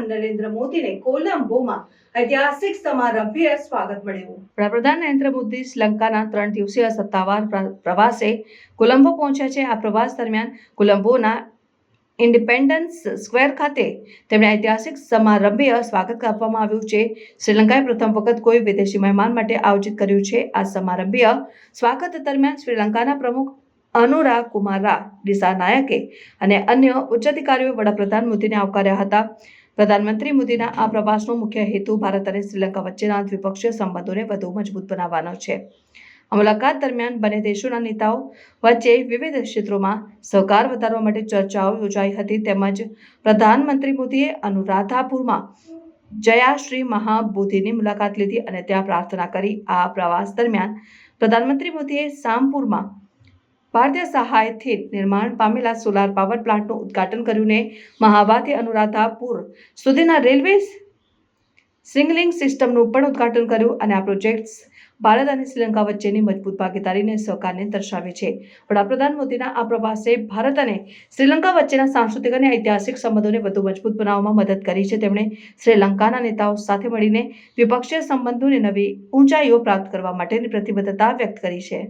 વડાપ્રધાન નરેન્દ્ર મોદીને કોલંબોમાં ઐતિહાસિક સમારંભે સ્વાગત મળ્યું। વડાપ્રધાન નરેન્દ્ર મોદી શ્રીલંકાના 3 દિવસીય સત્તાવાર પ્રવાસે કોલંબો પહોંચ્યા છે। આ પ્રવાસ દરમિયાન કોલંબોના ઇન્ડિપેન્ડન્સ સ્ક્વેર ખાતે તેમણે ઐતિહાસિક સમારંભે સ્વાગત આપવામાં આવ્યું છે। શ્રીલંકાએ પ્રથમ વખત કોઈ વિદેશી મહેમાન માટે આયોજિત કર્યું છે। આ સમારંભીય સ્વાગત દરમિયાન શ્રીલંકાના પ્રમુખ અનુરા કુમારા દિસાનાયકે અને અન્ય ઉચ્ચ અધિકારીઓએ વડાપ્રધાન મોદીને આવકાર્યા હતા। પ્રધાનમંત્રી મોદીના આ પ્રવાસનો મુખ્ય હેતુ ભારત અને શ્રીલંકા વચ્ચેના દ્વિપક્ષીય સંબંધોને વધુ મજબૂત બનાવવાનો છે। આ મુલાકાત દરમિયાન બંને દેશોના નેતાઓ વચ્ચે વિવિધ ક્ષેત્રોમાં સહકાર વધારવા માટે ચર્ચાઓ યોજાઈ હતી। તેમજ પ્રધાનમંત્રી મોદીએ અનુરાધાપુરમાં જયાશ્રી મહાબોધિની મુલાકાત લીધી અને ત્યાં પ્રાર્થના કરી। આ પ્રવાસ દરમિયાન પ્રધાનમંત્રી મોદીએ સામપુરમાં ભારતીય સહાયથી નિર્માણ પામેલા સોલાર પાવર પ્લાન્ટનું ઉદ્ઘાટન કર્યું ને મહાબાથી અનુરાધાપુર સુધીના રેલવે સિગ્નલિંગ સિસ્ટમનું પણ ઉદ્ઘાટન કર્યું અને આ પ્રોજેક્ટ્સ ભારત અને શ્રીલંકા વચ્ચેની મજબૂત ભાગીદારીને સહકારને દર્શાવે છે। વડાપ્રધાન મોદીના આ પ્રવાસે ભારત અને શ્રીલંકા વચ્ચેના સાંસ્કૃતિક અને ઐતિહાસિક સંબંધોને વધુ મજબૂત બનાવવામાં મદદ કરી છે। તેમણે શ્રીલંકાના નેતાઓ સાથે મળીને દ્વિપક્ષીય સંબંધોને નવી ઊંચાઈઓ પ્રાપ્ત કરવા માટેની પ્રતિબદ્ધતા વ્યક્ત કરી છે।